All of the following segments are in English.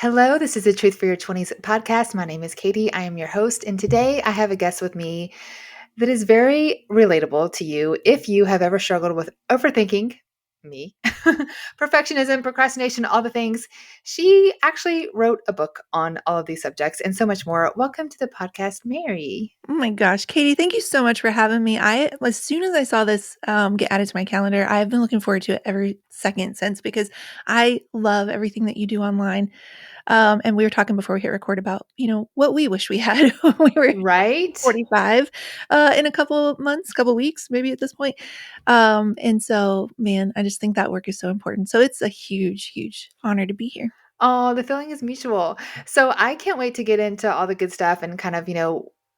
Hello, this is the Truth for Your 20s podcast. My name is Katie. I am your host, and today I have a guest with me that is very relatable to you if you have ever struggled with overthinking, me, perfectionism, procrastination, all the things. She actually wrote a book on all of these subjects and so much more. Welcome to the podcast, Mary. Oh my gosh, Katie, thank you so much for having me. As soon as I saw this get added to my calendar, I've been looking forward to it every second since because I love everything that you do online. And we were talking before we hit record about, what we wish we had when we were Right? 45 in a couple of months, couple weeks, maybe at this point. And so, man, I just think that work is so important. So it's a huge, huge honor to be here. Oh, the feeling is mutual. So I can't wait to get into all the good stuff and kind of,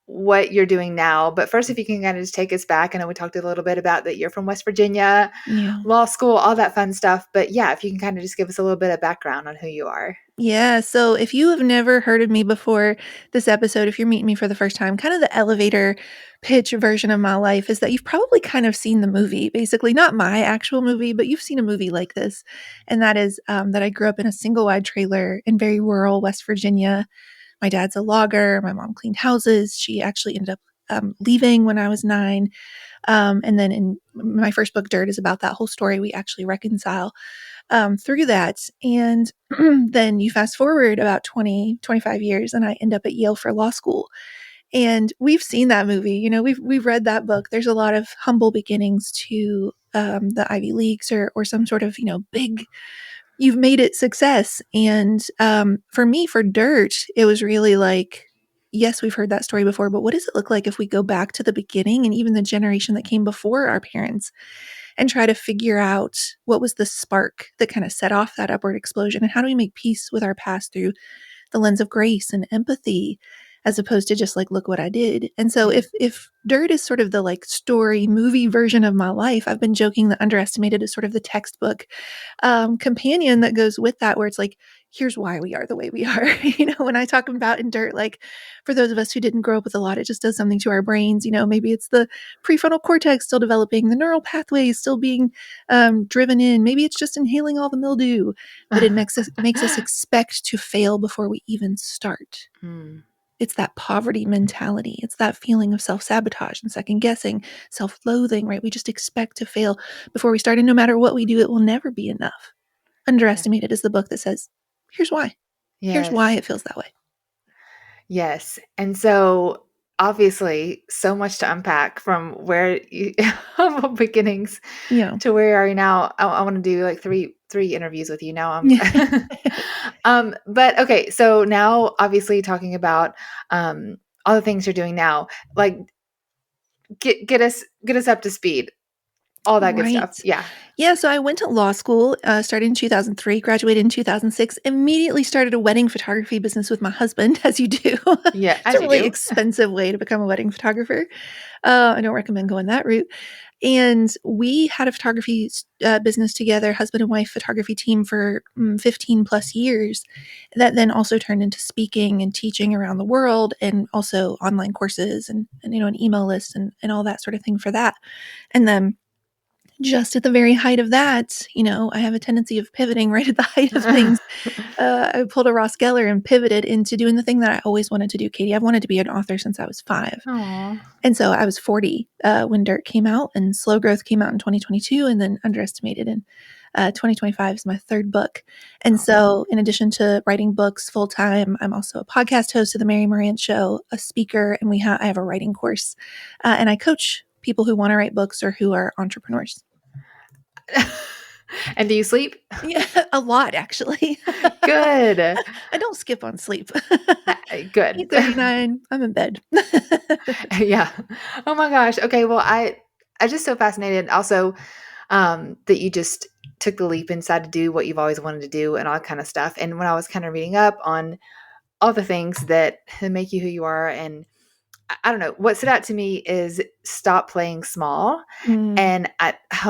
what you're doing now. But first, if you can kind of just take us back. I know we talked a little bit about that you're from West Virginia, Yeah. law school, all that fun stuff. But yeah, if you can kind of just give us a little bit of background on who you are. Yeah. So if you have never heard of me before this episode, if you're meeting me for the first time, kind of the elevator pitch version of my life is that you've probably kind of seen the movie, basically, not my actual movie, but you've seen a movie like this. And that is that I grew up in a single wide trailer in very rural West Virginia. My dad's a logger. My mom cleaned houses. She actually ended up leaving when I was 9. And then in my first book, Dirt, is about that whole story. We actually reconcile through that. And then you fast forward about 20, 25 years, and I end up at Yale for law school. And we've seen that movie, we've read that book. There's a lot of humble beginnings to the Ivy Leagues or some sort of, big, you've made it success. And for me, for Dirt, it was really like, yes, we've heard that story before, but what does it look like if we go back to the beginning and even the generation that came before our parents and try to figure out what was the spark that kind of set off that upward explosion, and how do we make peace with our past through the lens of grace and empathy, as opposed to just like, look what I did. And so if Dirt is sort of the like story movie version of my life, I've been joking that Underestimated is sort of the textbook companion that goes with that, where it's like, here's why we are the way we are. When I talk about in Dirt, like for those of us who didn't grow up with a lot, it just does something to our brains. Maybe it's the prefrontal cortex still developing, the neural pathways still being driven in. Maybe it's just inhaling all the mildew, but it makes us expect to fail before we even start. Mm. It's that poverty mentality. It's that feeling of self-sabotage and second guessing, self-loathing, right? We just expect to fail before we start. And no matter what we do, it will never be enough. Underestimated is the book that says, here's why. Here's why Yes. it feels that way. Yes. And so obviously so much to unpack from where you humble beginnings Yeah. to where you are now. I want to do like three interviews with you now. But okay, so now obviously talking about all the things you're doing now, like get us up to speed, all that good stuff. Right. Yeah. Yeah. So I went to law school, started in 2003, graduated in 2006, immediately started a wedding photography business with my husband, as you do. Yeah, It's a as you really do. expensive way to become a wedding photographer. I don't recommend going that route. And we had a photography business together, husband and wife photography team for 15 plus years. That then also turned into speaking and teaching around the world, and also online courses and an email list and all that sort of thing for that. And then just at the very height of that, I have a tendency of pivoting right at the height of things. I pulled a Ross Geller and pivoted into doing the thing that I always wanted to do, Katie. I've wanted to be an author since I was 5. Aw. And so I was 40 when Dirt came out, and Slow Growth came out in 2022, and then Underestimated in 2025 is my third book. And so in addition to writing books full time, I'm also a podcast host of the Mary Marantz Show, a speaker, and I have a writing course. And I coach people who want to write books or who are entrepreneurs. And do you sleep? Yeah, a lot, actually. Good. I don't skip on sleep. Good. 8:39, I'm in bed. Yeah. Oh my gosh. Okay. Well, I just so fascinated also that you just took the leap inside to do what you've always wanted to do and all that kind of stuff. And when I was kind of reading up on all the things that make you who you are, and I don't know, what stood out to me is stop playing small. Mm, And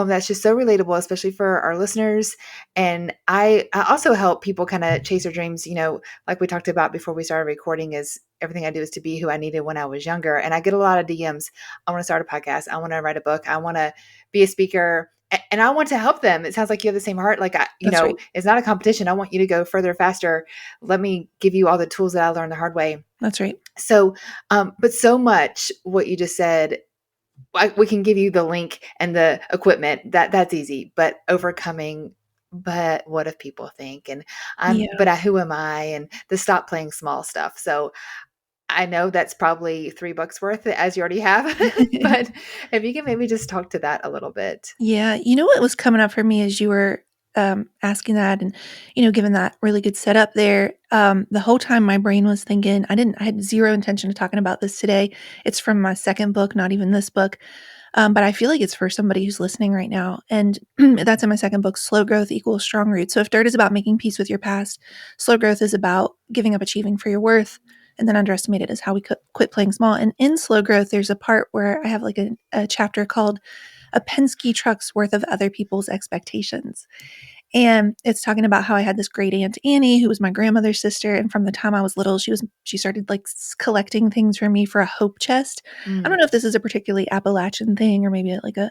that's just so relatable, especially for our listeners. And I also help people kind of chase their dreams. Like we talked about before we started recording, is everything I do is to be who I needed when I was younger. And I get a lot of DMs. I want to start a podcast. I want to write a book. I want to be a speaker. and I want to help them. It sounds like you have the same heart. Like, That's right. it's not a competition. I want you to go further, faster. Let me give you all the tools that I learned the hard way. That's right. So, but so much what you just said, we can give you the link and the equipment. That's easy. But overcoming, but what if people think? And Yeah. who am I? And the stop playing small stuff. So I know that's probably $3 worth, as you already have, but if you can maybe just talk to that a little bit. Yeah, what was coming up for me as you were, asking that and, given that really good setup there, the whole time my brain was thinking I had 0 intention of talking about this today. It's from my 2nd book, not even this book, but I feel like it's for somebody who's listening right now, and that's in my 2nd book, Slow Growth Equals Strong Roots. So if dirt is about making peace with your past, slow growth is about giving up achieving for your worth, and then underestimated is how we quit playing small. And in slow growth, there's a part where I have like a chapter called a Penske truck's worth of other people's expectations. And it's talking about how I had this great aunt Annie, who was my grandmother's sister, and from the time I was little, she started like collecting things for me for a hope chest. I don't Mm. know if this is a particularly Appalachian thing or maybe like a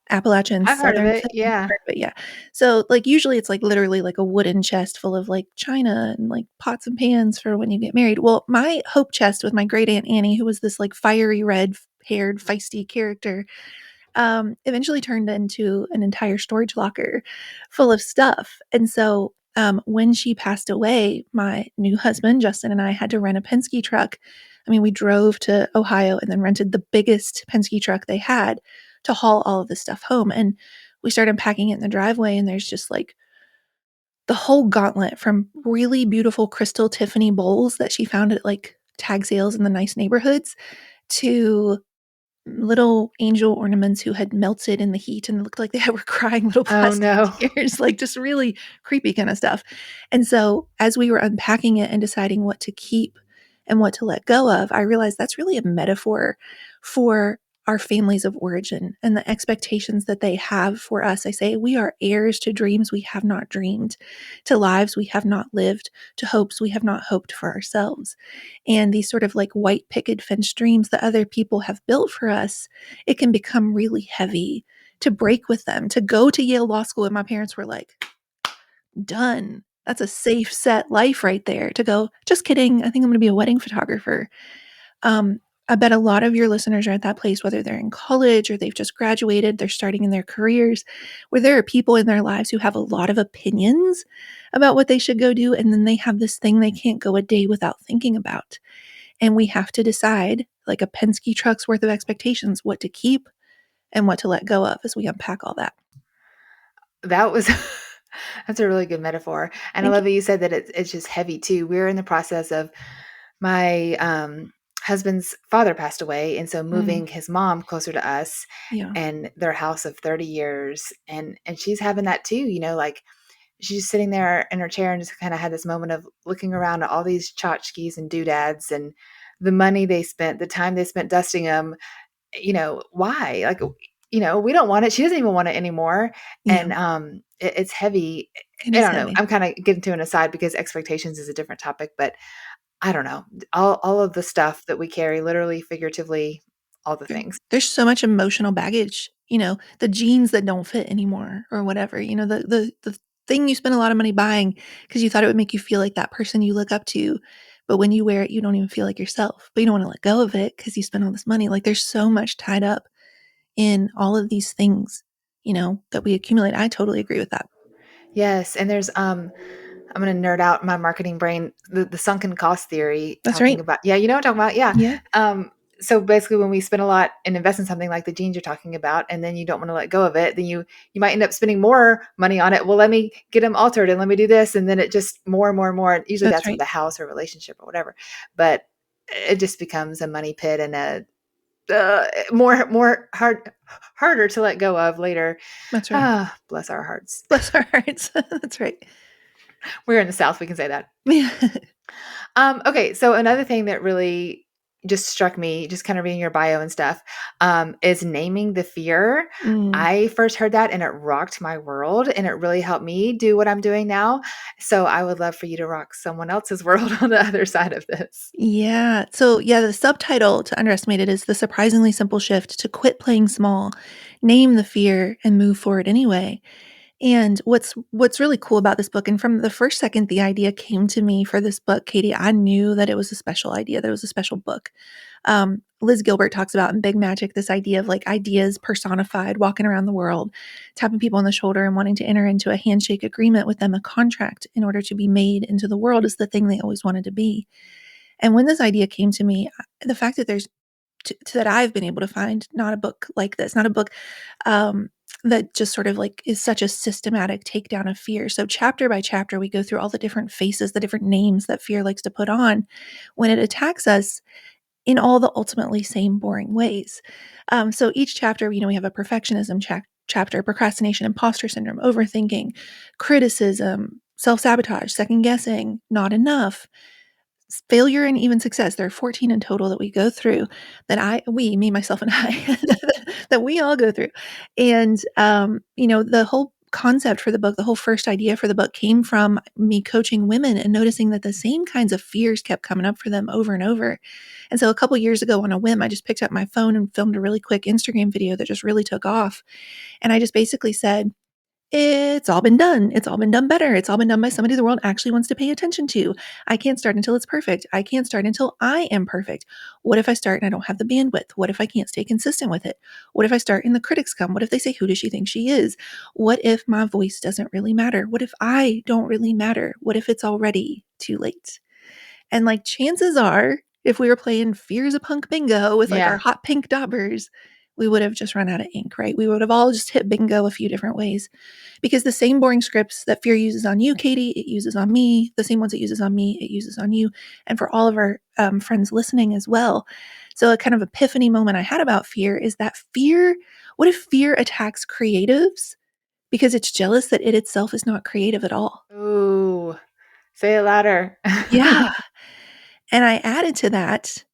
Appalachian I've heard of Southern it. thing, Yeah. but yeah. So like usually it's like literally like a wooden chest full of like china and like pots and pans for when you get married. Well, my hope chest with my great aunt Annie, who was this like fiery red haired feisty character, eventually turned into an entire storage locker full of stuff. And so when she passed away, my new husband, Justin, and I had to rent a Penske truck. I mean, we drove to Ohio and then rented the biggest Penske truck they had to haul all of this stuff home. And we started unpacking it in the driveway, and there's just like the whole gauntlet from really beautiful crystal Tiffany bowls that she found at like tag sales in the nice neighborhoods to little angel ornaments who had melted in the heat and looked like they were crying little Oh, plastic no. tears, like just really creepy kind of stuff. And so, as we were unpacking it and deciding what to keep and what to let go of, I realized that's really a metaphor for our families of origin and the expectations that they have for us. I say we are heirs to dreams we have not dreamed, to lives we have not lived, to hopes we have not hoped for ourselves. And these sort of like white picket fence dreams that other people have built for us, it can become really heavy to break with them. To go to Yale Law School, and my parents were like, done. That's a safe set life right there. To go, just kidding. I think I'm going to be a wedding photographer. Um, I bet a lot of your listeners are at that place, whether they're in college or they've just graduated, they're starting in their careers, where there are people in their lives who have a lot of opinions about what they should go do. And then they have this thing they can't go a day without thinking about. And we have to decide, like a Penske truck's worth of expectations, what to keep and what to let go of as we unpack all that. That was that's a really good metaphor. And I Thank love you. that you said that it's just heavy too. We're in the process of my husband's father passed away, and so Mm, moving his mom closer to us yeah. and their house of 30 years, and she's having that too, like she's sitting there in her chair and just kind of had this moment of looking around at all these tchotchkes and doodads and the money they spent, the time they spent dusting them. Why? Like, we don't want it. She doesn't even want it anymore. Yeah. And it's heavy. It I is don't know. heavy. I'm kind of getting to an aside because expectations is a different topic, but I don't know. All of the stuff that we carry, literally, figuratively, all the things. There's so much emotional baggage, the jeans that don't fit anymore or whatever, the thing you spent a lot of money buying because you thought it would make you feel like that person you look up to. But when you wear it, you don't even feel like yourself, but you don't want to let go of it because you spent all this money. Like there's so much tied up in all of these things, that we accumulate. I totally agree with that. Yes, and there's I'm gonna nerd out my marketing brain, the sunken cost theory, That's talking right. about, yeah, you know what I'm talking about, yeah. Yeah, So basically, when we spend a lot and invest in something like the jeans you're talking about, and then you don't want to let go of it, then you might end up spending more money on it. Well, let me get them altered and let me do this, and then it just more and more and more. Usually, that's that's with right. a house or relationship or whatever, but it just becomes a money pit and a more harder to let go of later. That's right. Ah, bless our hearts. Bless our hearts. That's right. We're in the South, we can say that. Yeah. Okay, so another thing that really just struck me, just kind of reading your bio and stuff, is naming the fear. Mm. I first heard that and it rocked my world and it really helped me do what I'm doing now. So I would love for you to rock someone else's world on the other side of this. Yeah. So, yeah, the subtitle to underestimate it is The Surprisingly Simple Shift to Quit Playing Small, Name the Fear, and Move Forward Anyway. And what's really cool about this book, and from the first second the idea came to me for this book, Katie, I knew that it was a special idea, that it was a special book. Liz Gilbert talks about in Big Magic this idea of like ideas personified, walking around the world, tapping people on the shoulder and wanting to enter into a handshake agreement with them, a contract in order to be made into the world is the thing they always wanted to be. And when this idea came to me, the fact that that I've been able to find not a book like this, not a book um, that just sort of like is such a systematic takedown of fear. So chapter by chapter, we go through all the different faces, the different names that fear likes to put on when it attacks us in all the ultimately same boring ways. So each chapter, we have a perfectionism chapter, procrastination, imposter syndrome, overthinking, criticism, self-sabotage, second guessing, not enough, failure, and even success. There are 14 in total that we go through that me, myself, and I, that we all go through. And, the whole concept for the book, the whole first idea for the book came from me coaching women and noticing that the same kinds of fears kept coming up for them over and over. And so a couple years ago on a whim, I just picked up my phone and filmed a really quick Instagram video that just really took off. And I just basically said, it's all been done. It's all been done better. It's all been done by somebody the world actually wants to pay attention to. I can't start until it's perfect. I can't start until I am perfect. What if I start and I don't have the bandwidth? What if I can't stay consistent with it? What if I start and the critics come? What if they say, who does she think she is? What if my voice doesn't really matter? What if I don't really matter? What if it's already too late? And like chances are, if we were playing Fears a Punk bingo with like our Yeah. hot pink daubers, we would have just run out of ink, right? We would have all just hit bingo a few different ways because the same boring scripts that fear uses on you, Katie, it uses on me. The same ones it uses on me, it uses on you. And for all of our friends listening as well. So, a kind of epiphany moment I had about fear is that what if fear attacks creatives because it's jealous that it itself is not creative at all? Ooh, say it louder. Yeah. And I added to that,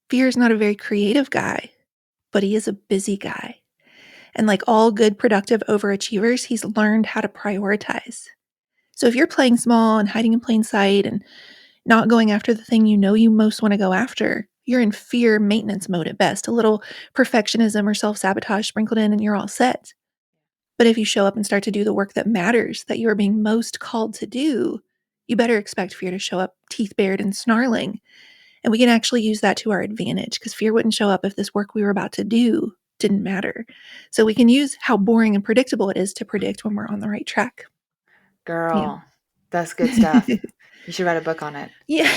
fear is not a very creative guy, but he is a busy guy. And like all good, productive overachievers, he's learned how to prioritize. So if you're playing small and hiding in plain sight and not going after the thing you know you most want to go after, you're in fear maintenance mode at best, a little perfectionism or self sabotage sprinkled in, and you're all set. But if you show up and start to do the work that matters, that you are being most called to do, you better expect fear to show up teeth bared and snarling. And we can actually use that to our advantage because fear wouldn't show up if this work we were about to do didn't matter. So we can use how boring and predictable it is to predict when we're on the right track. Yeah. Girl, that's good stuff. You should write a book on it. Yeah.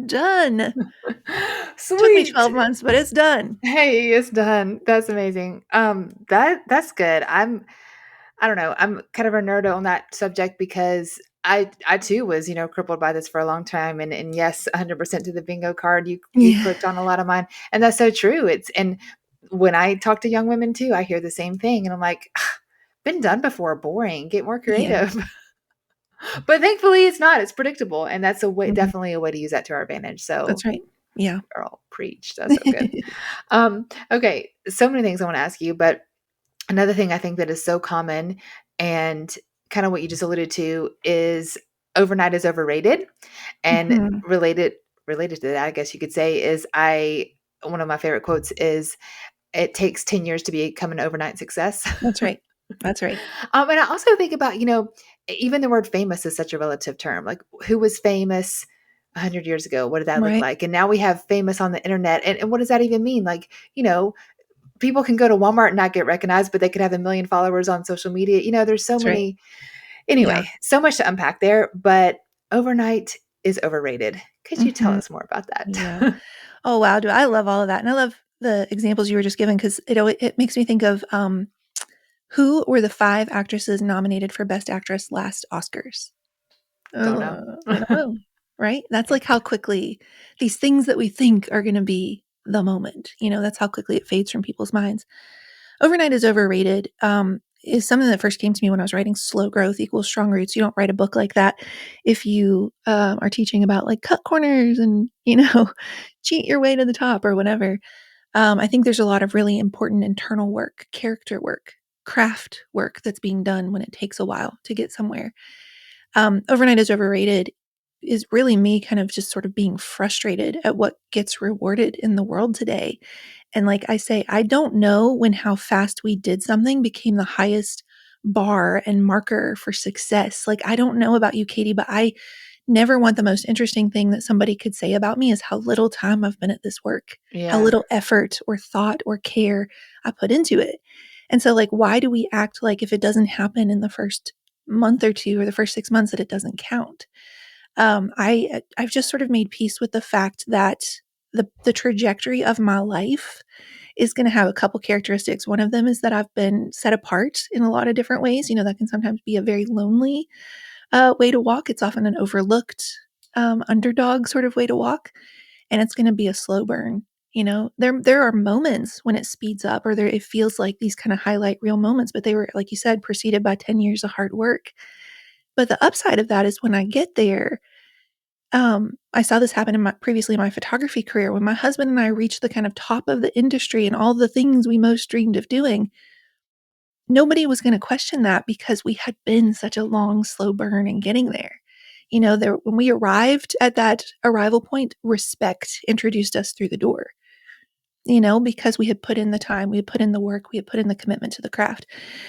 Done. Took me Sweet. 12 months, but it's done. Hey, it's done. That's amazing. That's good. I don't know. I'm kind of a nerd on that subject because I too was, crippled by this for a long time. And yes, 100% to the bingo card. You Yeah. clicked on a lot of mine. And that's so true. And when I talk to young women too, I hear the same thing. And I'm like, been done before, boring. Get more Yeah. creative. But thankfully it's not. It's predictable. And that's a way, Mhm. definitely a way to use that to our advantage. So That's right. Yeah. girl, preach. That's so good. Okay. So many things I want to ask you, but another thing I think that is so common and kind of what you just alluded to is overnight is overrated. And Mhm. related to that, I guess you could say, is I one of my favorite quotes is it takes 10 years to become an overnight success. That's right. That's right. And I also think about, even the word famous is such a relative term. Like who was famous 100 years ago? What did that look Right. like? And now we have famous on the internet. And what does that even mean? Like, people can go to Walmart and not get recognized, but they could have a million followers on social media. There's so That's right. many, Yeah. anyway, so much to unpack there, but overnight is overrated. Could you tell Mhm. us more about Yeah. that? Oh, wow. Do I love all of that. And I love the examples you were just giving because it makes me think of who were the 5 actresses nominated for Best Actress last Oscars? Don't know. We don't know, right? That's like how quickly these things that we think are gonna be the moment, that's how quickly it fades from people's minds. Overnight is overrated. is something that first came to me when I was writing Slow Growth Equals Strong Roots. You don't write a book like that if you are teaching about like cut corners and, cheat your way to the top or whatever. I think there's a lot of really important internal work, character work, craft work that's being done when it takes a while to get somewhere. Overnight is overrated is really me kind of just sort of being frustrated at what gets rewarded in the world today. And like I say, I don't know when how fast we did something became the highest bar and marker for success. Like, I don't know about you, Katie, but I never want the most interesting thing that somebody could say about me is how little time I've been at this work, how Yeah. little effort or thought or care I put into it. And so, like, why do we act like if it doesn't happen in the first month or two or the first 6 months that it doesn't count? I've just sort of made peace with the fact that the trajectory of my life is going to have a couple characteristics. One of them is that I've been set apart in a lot of different ways. That can sometimes be a very lonely way to walk. It's often an overlooked underdog sort of way to walk, and it's going to be a slow burn. There are moments when it speeds up, or it feels like these kind of highlight real moments, but they were, like you said, preceded by 10 years of hard work. But the upside of that is when I get there, I saw this happen previously in my photography career when my husband and I reached the kind of top of the industry and all the things we most dreamed of doing. Nobody was going to question that because we had been such a long, slow burn in getting there. When we arrived at that arrival point, respect introduced us through the door. Because we had put in the time, we had put in the work, we had put in the commitment to the craft.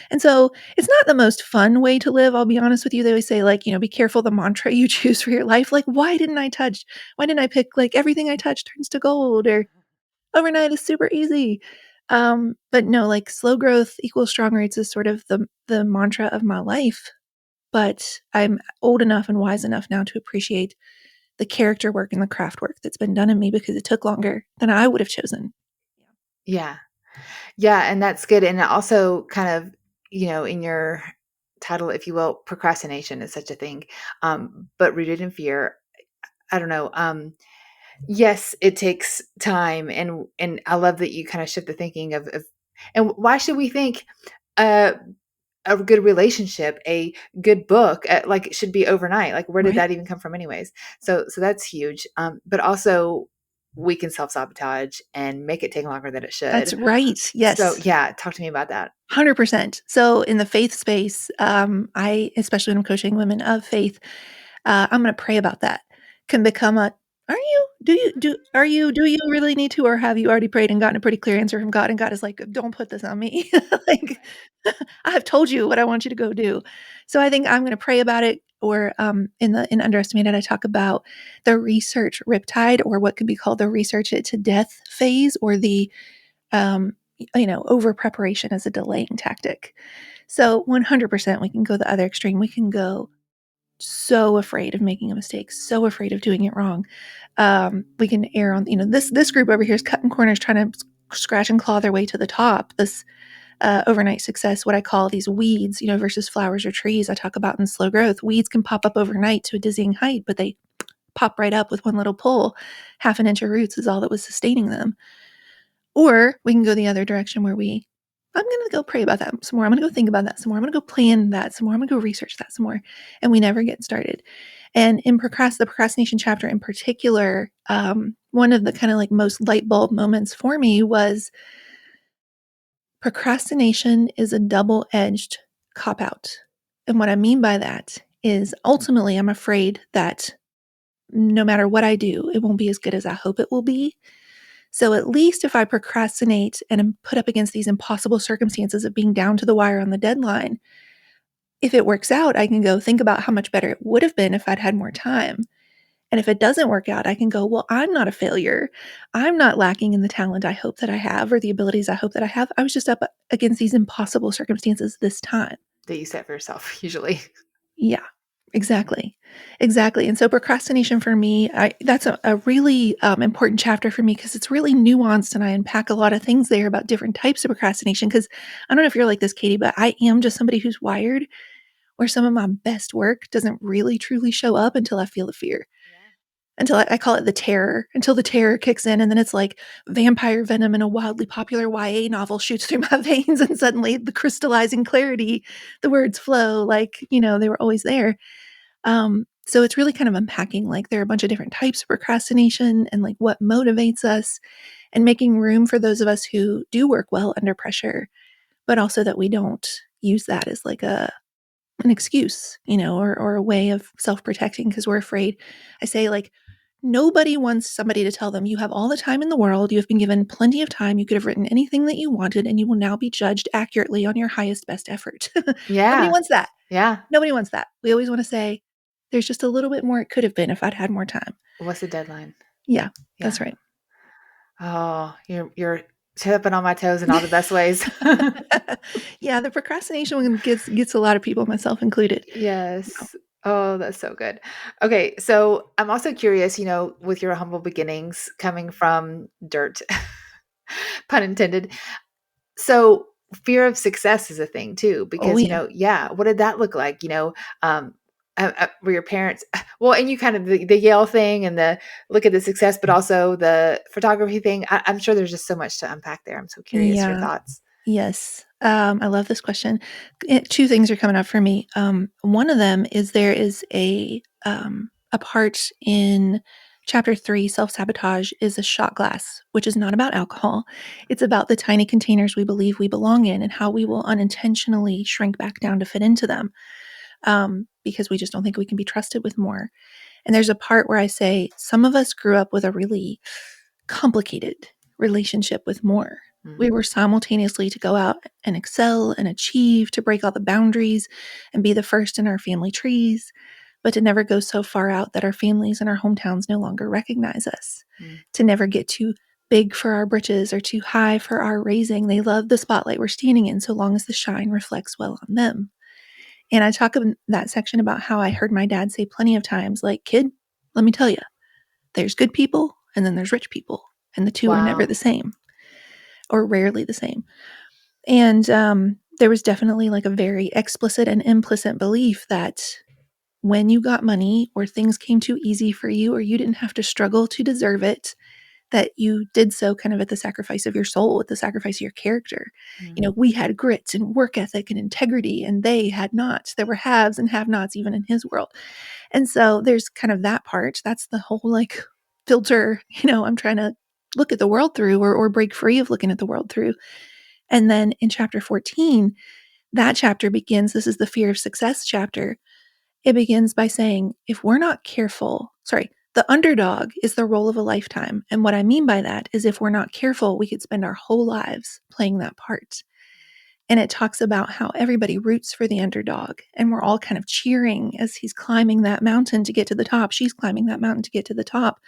And so it's not the most fun way to live. I'll be honest with you. They always say, like, be careful the mantra you choose for your life. Like, why didn't I pick like everything I touch turns to gold, or overnight is super easy? But no, like slow growth equals strong rates is sort of the mantra of my life. But I'm old enough and wise enough now to appreciate the character work and the craft work that's been done in me because it took longer than I would have chosen. Yeah. Yeah, and that's good. And also kind of, in your title, if you will, procrastination is such a thing. But rooted in fear. I don't know. Yes, it takes time, and I love that you kind of shift the thinking of and why should we think uh a good relationship, a good book, like it should be overnight? Like, where did Right. that even come from anyways? So that's huge. But also we can self-sabotage and make it take longer than it That's should. right. So Yes. yeah, talk to me about that. 100%. So in the faith space, I, especially when I'm coaching women of faith, I'm going to pray about that. Can become do you really need to, or have you already prayed and gotten a pretty clear answer from God? And God is like, don't put this on me. Like, I have told you what I want you to go do. So I think I'm going to pray about it. Or in Underestimated, I talk about the research riptide, or what could be called the research it to death phase, or the over preparation as a delaying tactic. So 100% we can go the other extreme. We can go so afraid of making a mistake, so afraid of doing it wrong. We can err on, this group over here is cutting corners, trying to scratch and claw their way to the top. This overnight success, what I call these weeds, versus flowers or trees. I talk about in slow growth. Weeds can pop up overnight to a dizzying height, but they pop right up with one little pull. Half an inch of roots is all that was sustaining them. Or we can go the other direction where I'm going to go pray about that some more. I'm going to go think about that some more. I'm going to go plan that some more. I'm going to go research that some more. And we never get started. And in the procrastination chapter in particular, one of the kind of like most light bulb moments for me was procrastination is a double edged cop out. And what I mean by that is ultimately, I'm afraid that no matter what I do, it won't be as good as I hope it will be. So at least if I procrastinate and am put up against these impossible circumstances of being down to the wire on the deadline, if it works out, I can go think about how much better it would have been if I'd had more time. And if it doesn't work out, I can go, well, I'm not a failure. I'm not lacking in the talent I hope that I have or the abilities I hope that I have. I was just up against these impossible circumstances this time. That you set for yourself, usually. Yeah, exactly. Exactly. And so procrastination for me, that's a really important chapter for me because it's really nuanced and I unpack a lot of things there about different types of procrastination. Because I don't know if you're like this, Katie, but I am just somebody who's wired where some of my best work doesn't really truly show up until I feel the fear. Yeah. until I call it the terror, until the terror kicks in. And then it's like vampire venom in a wildly popular YA novel shoots through my veins. And suddenly the crystallizing clarity, the words flow like, they were always there. So it's really kind of unpacking like there are a bunch of different types of procrastination and like what motivates us and making room for those of us who do work well under pressure, but also that we don't use that as like an excuse, or a way of self-protecting because we're afraid. I say like nobody wants somebody to tell them you have all the time in the world, you have been given plenty of time, you could have written anything that you wanted, and you will now be judged accurately on your highest best effort. Nobody Yeah. wants that. Yeah. Nobody wants that. We always want to say, there's just a little bit more it could have been if I'd had more time. What's the deadline? Yeah, Yeah. that's right. Oh, you're stepping on my toes in all the best ways. Yeah, the procrastination one gets a lot of people, myself included. Yeah. Yes. Oh, that's so good. Okay, so I'm also curious, with your humble beginnings coming from dirt, pun intended. So fear of success is a thing too, Oh because, yeah. yeah, what did that look like? Were your parents, well, and you kind of the Yale thing and the look at the success, but also the photography thing. I'm sure there's just so much to unpack there. I'm so curious your Yeah. thoughts. Yes. I love this question. Two things are coming up for me. One of them is there is a part in chapter 3, self-sabotage, is a shot glass, which is not about alcohol. It's about the tiny containers we believe we belong in and how we will unintentionally shrink back down to fit into them, because we just don't think we can be trusted with more. And there's a part where I say some of us grew up with a really complicated relationship with more. Mm, We were simultaneously to go out and excel and achieve, to break all the boundaries and be the first in our family trees, but to never go so far out that our families and our hometowns no longer recognize us, mm, to never get too big for our britches or too high for our raising. They love the spotlight we're standing in so long as the shine reflects well on them. And I talk in that section about how I heard my dad say plenty of times, like, kid, let me tell you, there's good people and then there's rich people, and the two are never wow. the same or rarely the same. And there was definitely like a very explicit and implicit belief that when you got money or things came too easy for you or you didn't have to struggle to deserve it, that you did so kind of at the sacrifice of your soul, at the sacrifice of your character. Mm, We had grit and work ethic and integrity, and they had not. There were haves and have nots even in his world. And so there's kind of that part. That's the whole like filter, I'm trying to look at the world through, or break free of looking at the world through. And then in chapter 14, that chapter begins. This is the fear of success chapter. It begins by saying, if we're not careful, the underdog is the role of a lifetime. And what I mean by that is if we're not careful, we could spend our whole lives playing that part. And it talks about how everybody roots for the underdog and we're all kind of cheering as he's climbing that mountain to get to the top. She's climbing that mountain to get to the top.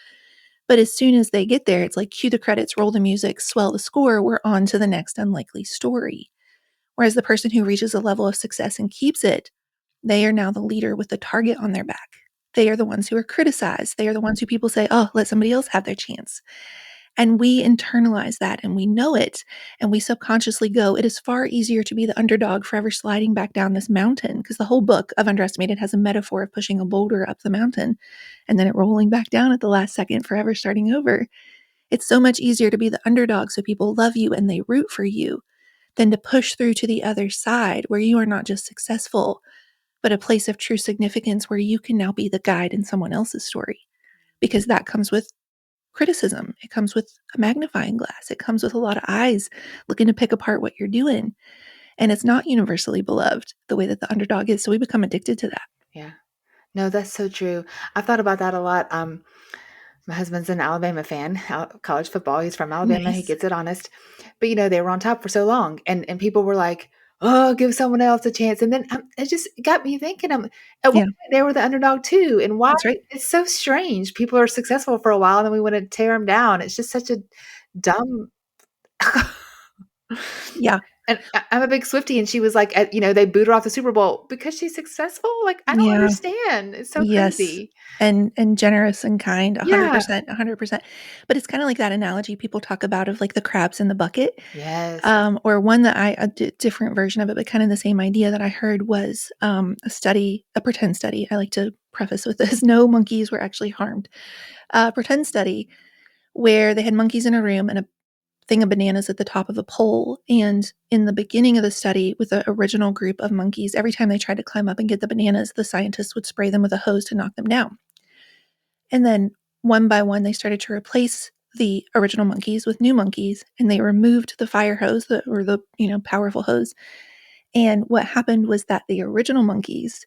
But as soon as they get there, it's like cue the credits, roll the music, swell the score. We're on to the next unlikely story. Whereas the person who reaches a level of success and keeps it, they are now the leader with the target on their back. They are the ones who are criticized. They are the ones who people say, oh, let somebody else have their chance. And we internalize that and we know it. And we subconsciously go, it is far easier to be the underdog forever sliding back down this mountain. Because the whole book of Underestimated has a metaphor of pushing a boulder up the mountain and then it rolling back down at the last second, forever starting over. It's so much easier to be the underdog so people love you and they root for you than to push through to the other side where you are not just successful, but a place of true significance where you can now be the guide in someone else's story. Because that comes with criticism. It comes with a magnifying glass. It comes with a lot of eyes looking to pick apart what you're doing. And it's not universally beloved the way that the underdog is. So we become addicted to that. yeah. No, that's so true. I've thought about that a lot. My husband's an Alabama fan, college football. He's from Alabama. He Nice. gets it honest. But they were on top for so long, and people were like, "Oh, give someone else a chance." And then it just got me thinking. At one Yeah, point they were the underdog too, and why? that's right. It's so strange. People are successful for a while, and then we want to tear them down. It's just such a dumb. Yeah. And I'm a big Swiftie, and she was like, they booed her off the Super Bowl because she's successful. Like, I don't Yeah. understand. It's so Yes. crazy. And generous and kind, Yeah. 100%, 100%. But it's kinda like that analogy people talk about of, like, the crabs in the bucket. Yes. Or one that a different version of it, but kind of the same idea that I heard was, a pretend study. I like to preface with this, no monkeys were actually harmed. A pretend study where they had monkeys in a room and a thing of bananas at the top of a pole, and in the beginning of the study with the original group of monkeys, every time they tried to climb up and get the bananas, the scientists would spray them with a hose to knock them down. And then one by one, they started to replace the original monkeys with new monkeys, and they removed the fire hose, or the powerful hose. And what happened was that the original monkeys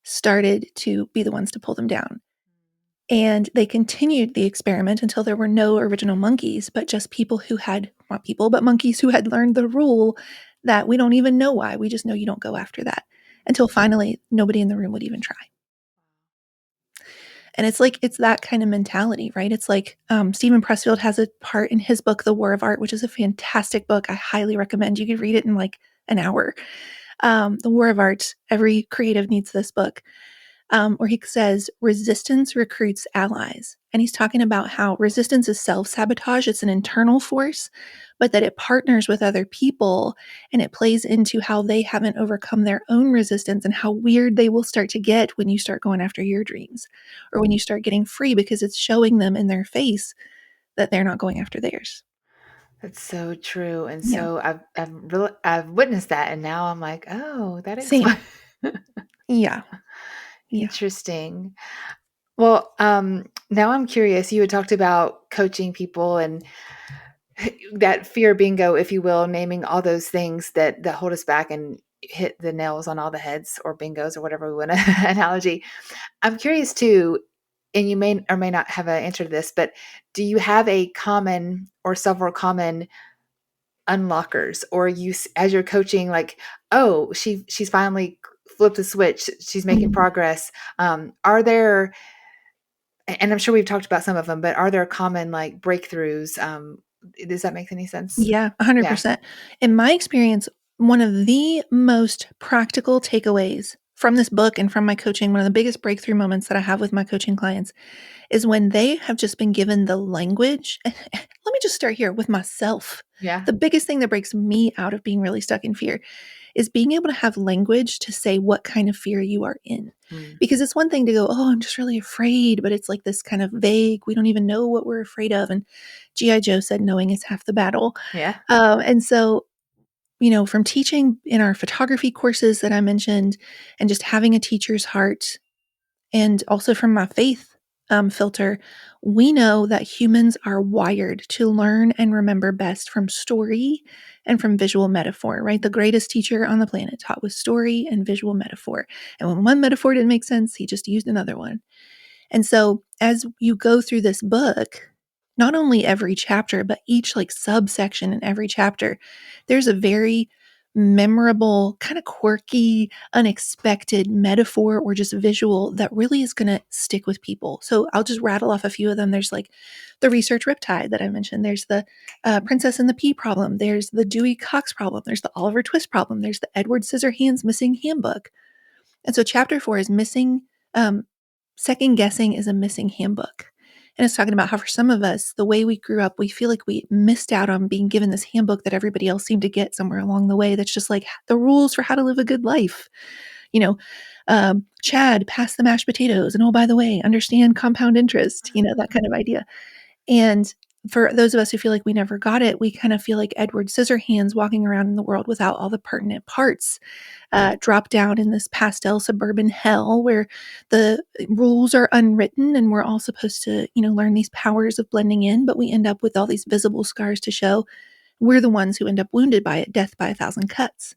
started to be the ones to pull them down. And they continued the experiment until there were no original monkeys, but just people who had, not people, but monkeys who had learned the rule that we don't even know why. We just know you don't go after that, until finally nobody in the room would even try. And it's like, it's that kind of mentality, right? It's like Stephen Pressfield has a part in his book, The War of Art, which is a fantastic book. I highly recommend. You could read it in like an hour. The War of Art, every creative needs this book, where he says resistance recruits allies. And he's talking about how resistance is self-sabotage. It's an internal force, but that it partners with other people, and it plays into how they haven't overcome their own resistance and how weird they will start to get when you start going after your dreams, or when you start getting free, because it's showing them in their face that they're not going after theirs. That's so true. And Yeah. so I've witnessed that, and now I'm like, oh, that explains. Same. Yeah. Yeah. Interesting. Well, now I'm curious. You had talked about coaching people and that fear bingo, if you will, naming all those things that hold us back and hit the nails on all the heads, or bingos, or whatever we want to analogy. I'm curious too, and you may or may not have an answer to this, but do you have a common or several common unlockers, or as you're coaching, like, oh, she's finally flipped the switch, she's making Mhm. progress. Are there, and I'm sure we've talked about some of them, but are there common like breakthroughs? Does that make any sense? Yeah, Yeah. 100%. In my experience, one of the most practical takeaways from this book and from my coaching, one of the biggest breakthrough moments that I have with my coaching clients is when they have just been given the language. Let me just start here with myself. Yeah. The biggest thing that breaks me out of being really stuck in fear is being able to have language to say what kind of fear you are in. Mm. Because it's one thing to go, oh, I'm just really afraid, but it's like this kind of vague, we don't even know what we're afraid of. And G.I. Joe said, knowing is half the battle. Yeah. And so, from teaching in our photography courses that I mentioned, and just having a teacher's heart, and also from my faith filter, we know that humans are wired to learn and remember best from story and from visual metaphor, right? The greatest teacher on the planet taught with story and visual metaphor. And when one metaphor didn't make sense, he just used another one. And so as you go through this book, not only every chapter, but each like subsection in every chapter, there's a very memorable, kind of quirky, unexpected metaphor or just visual that really is going to stick with people. So I'll just rattle off a few of them. There's like the research riptide that I mentioned. There's the Princess and the Pea problem. There's the Dewey Cox problem. There's the Oliver Twist problem. There's the Edward Scissorhands missing handbook. And so chapter 4 is missing. Second guessing is a missing handbook. And it's talking about how for some of us, the way we grew up, we feel like we missed out on being given this handbook that everybody else seemed to get somewhere along the way. That's just like the rules for how to live a good life. You know, Chad, pass the mashed potatoes. And oh, by the way, understand compound interest, that kind of idea. And for those of us who feel like we never got it, we kind of feel like Edward Scissorhands walking around in the world without all the pertinent parts, drop down in this pastel suburban hell where the rules are unwritten and we're all supposed to, learn these powers of blending in, but we end up with all these visible scars to show we're the ones who end up wounded by it, death by a thousand cuts.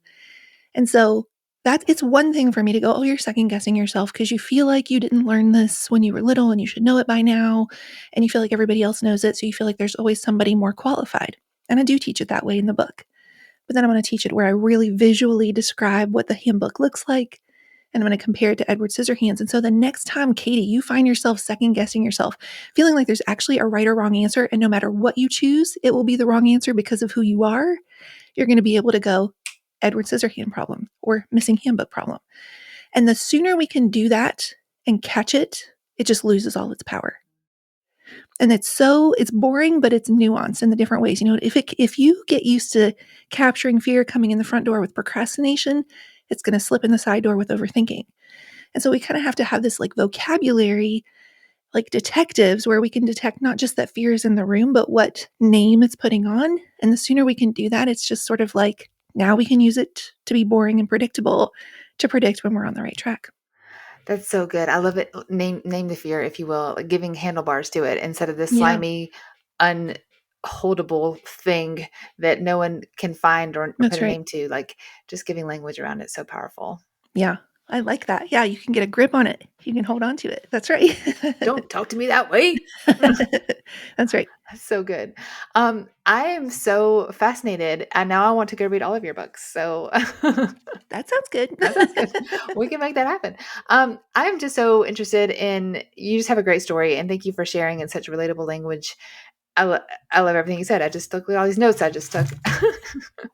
And so that it's one thing for me to go, oh, you're second guessing yourself because you feel like you didn't learn this when you were little and you should know it by now. And you feel like everybody else knows it. So you feel like there's always somebody more qualified. And I do teach it that way in the book. But then I'm going to teach it where I really visually describe what the handbook looks like. And I'm going to compare it to Edward Scissorhands. And so the next time, Katie, you find yourself second guessing yourself, feeling like there's actually a right or wrong answer, and no matter what you choose, it will be the wrong answer because of who you are, you're going to be able to go Edward Scissorhand problem or missing handbook problem. And the sooner we can do that and catch it, it just loses all its power. And it's boring, but it's nuanced in the different ways. If you get used to capturing fear coming in the front door with procrastination, it's going to slip in the side door with overthinking. And so we kind of have to have this like vocabulary, like detectives, where we can detect not just that fear is in the room, but what name it's putting on. And the sooner we can do that, it's just sort of like now we can use it to be boring and predictable to predict when we're on the right track. That's so good. I love it. Name the fear, if you will, like giving handlebars to it instead of this Yeah, slimy, unholdable thing that no one can find or put that's a right. name to. Like just giving language around it, so powerful. Yeah, I like that. Yeah, you can get a grip on it. You can hold on to it. That's right. Don't talk to me that way. That's right. That's so good. I am so fascinated, and now I want to go read all of your books. So That sounds good. that sounds good. We can make that happen. I'm just so interested in you. Just have a great story, and thank you for sharing in such relatable language. I love everything you said. I just took all these notes. I just took.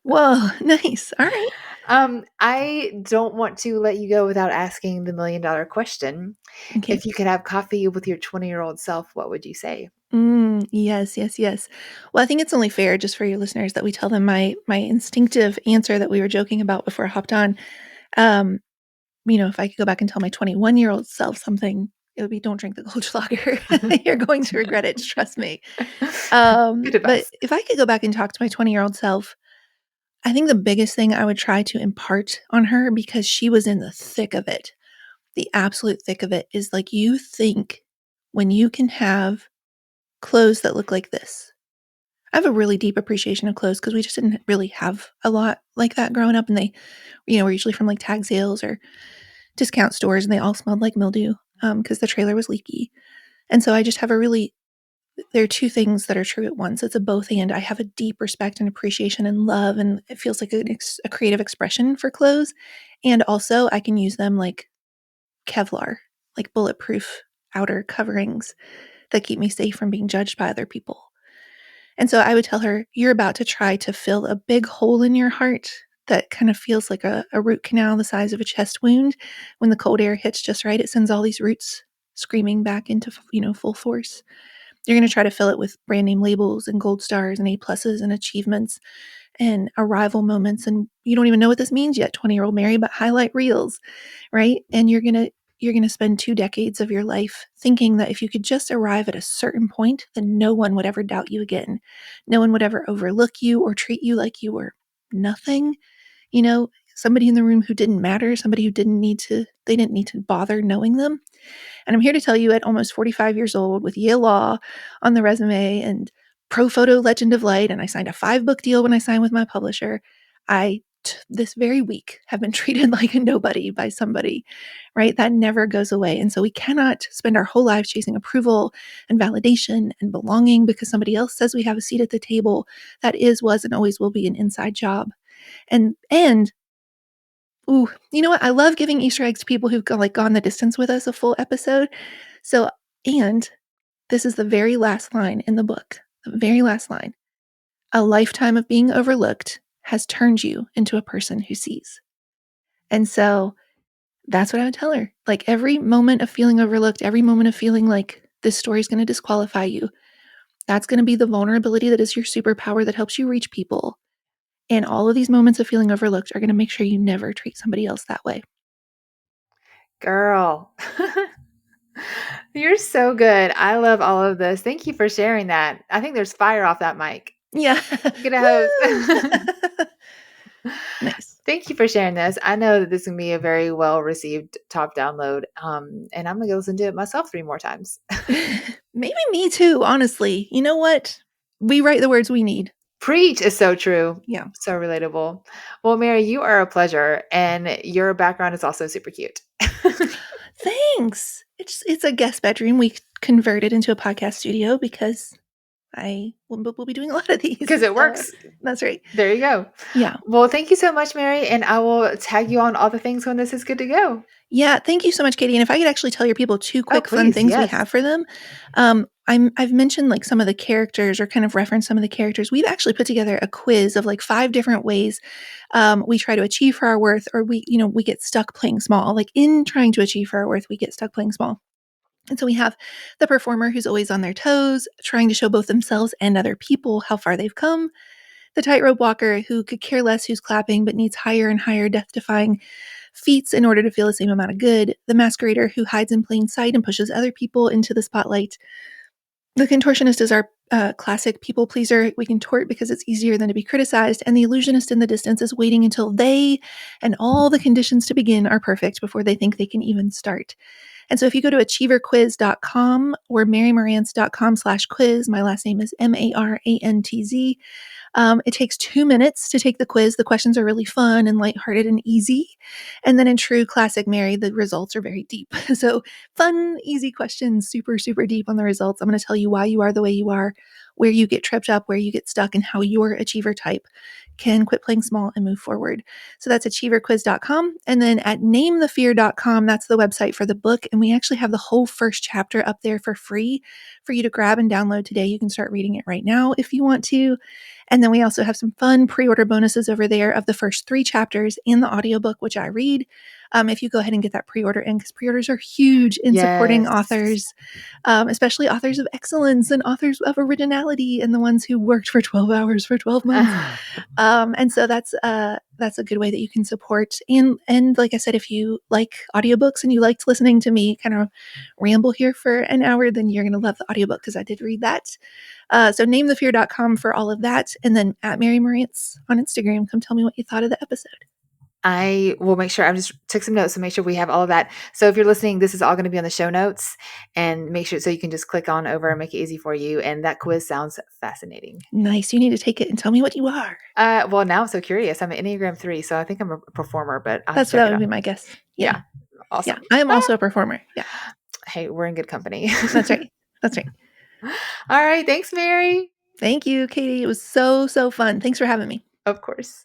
Whoa, nice. All right. I don't want to let you go without asking the $1,000,000 question. Okay. If you could have coffee with your 20-year-old self, what would you say? Yes, yes, yes. Well, I think it's only fair just for your listeners that we tell them my instinctive answer that we were joking about before I hopped on. Um, if I could go back and tell my 21-year-old self something, it would be don't drink the Goldschlager. You're going to regret it, trust me. Good But advice. if I could go back and talk to my 20-year-old self, I think the biggest thing I would try to impart on her, because she was in the thick of it, the absolute thick of it, is like, you think when you can have clothes that look like this. I have a really deep appreciation of clothes because we just didn't really have a lot like that growing up. And they, were usually from like tag sales or discount stores, and they all smelled like mildew because the trailer was leaky. And so I just have there are two things that are true at once. It's a both and. I have a deep respect and appreciation and love, and it feels like a creative expression for clothes. And also, I can use them like Kevlar, like bulletproof outer coverings that keep me safe from being judged by other people. And so I would tell her, you're about to try to fill a big hole in your heart that kind of feels like a root canal the size of a chest wound. When the cold air hits just right, it sends all these roots screaming back into, full force. You're going to try to fill it with brand name labels and gold stars and A+s and achievements and arrival moments. And you don't even know what this means yet, 20-year-old Mary, but highlight reels, right? And you're going to spend 2 decades of your life thinking that if you could just arrive at a certain point, then no one would ever doubt you again. No one would ever overlook you or treat you like you were nothing. Somebody in the room who didn't matter, somebody who they didn't need to bother knowing them. And I'm here to tell you, at almost 45 years old, with Yale Law on the resume and Pro Photo Legend of Light, and I signed a 5-book deal when I signed with my publisher, this very week have been treated like a nobody by somebody, right? That never goes away. And so we cannot spend our whole lives chasing approval and validation and belonging because somebody else says we have a seat at the table. That is, was, and always will be an inside job. And ooh, you know what? I love giving Easter eggs to people who've gone the distance with us a full episode. So, and this is the very last line in the book, the very last line. A lifetime of being overlooked has turned you into a person who sees. And so that's what I would tell her. Like, every moment of feeling overlooked, every moment of feeling like this story is going to disqualify you, that's going to be the vulnerability that is your superpower that helps you reach people. And all of these moments of feeling overlooked are going to make sure you never treat somebody else that way. Girl. You're so good. I love all of this. Thank you for sharing that. I think there's fire off that mic. Yeah. Get a hose. Nice. Thank you for sharing this. I know that this is going to be a very well received top download. And I'm going to go listen to it myself 3 more times. Maybe me too, honestly. You know what? We write the words we need. Preach is so true. Yeah. So relatable. Well, Mary, you are a pleasure. And your background is also super cute. Thanks. It's a guest bedroom we converted into a podcast studio because we'll be doing a lot of these. Because it works. That's right. There you go. Yeah. Well, thank you so much, Mary. And I will tag you on all the things when this is good to go. Yeah. Thank you so much, Katie. And if I could actually tell your people 2 quick fun Please. things we Yes. have for them. I've mentioned like some of the characters or kind of referenced some of the characters. We've actually put together a quiz of like 5 different ways we try to achieve for our worth, or we get stuck playing small. Like in trying to achieve for our worth, we get stuck playing small. And so we have the performer who's always on their toes, trying to show both themselves and other people how far they've come. The tightrope walker who could care less who's clapping, but needs higher and higher death defying feats in order to feel the same amount of good. The masquerader who hides in plain sight and pushes other people into the spotlight. The contortionist is our classic people pleaser. We contort because it's easier than to be criticized. And the illusionist in the distance is waiting until they and all the conditions to begin are perfect before they think they can even start. And so if you go to achieverquiz.com or marymorantz.com/quiz, my last name is Marantz. It takes 2 minutes to take the quiz. The questions are really fun and lighthearted and easy. And then in true classic Mary, the results are very deep. So fun, easy questions, super, super deep on the results. I'm going to tell you why you are the way you are, where you get tripped up, where you get stuck, and how your achiever type can quit playing small and move forward. So that's achieverquiz.com. And then at namethefear.com, that's the website for the book. And we actually have the whole first chapter up there for free for you to grab and download today. You can start reading it right now if you want to. And then we also have some fun pre-order bonuses over there of the first 3 chapters and the audiobook, which I read. If you go ahead and get that pre-order in, because pre-orders are huge in supporting Yes. authors, especially authors of excellence and authors of originality and the ones who worked for 12 hours for 12 months. And so that's a good way that you can support. And like I said, if you like audiobooks and you liked listening to me kind of ramble here for an hour, then you're going to love the audiobook because I did read that. So namethefear.com for all of that. And then at Mary Marantz on Instagram, come tell me what you thought of the episode. I will make sure I just took some notes, so make sure we have all of that. So if you're listening, this is all going to be on the show notes, and make sure so you can just click on over and make it easy for you. And that quiz sounds fascinating. Nice. You need to take it and tell me what you are. Well, now I'm so curious. I'm an Enneagram 3, so I think I'm a performer, but I'll have That's to what check that it would out. be my guess. Yeah. Awesome. Yeah. I am also a performer. Yeah. Hey, we're in good company. That's right. That's right. All right. Thanks, Mary. Thank you, Katie. It was so, so fun. Thanks for having me. Of course.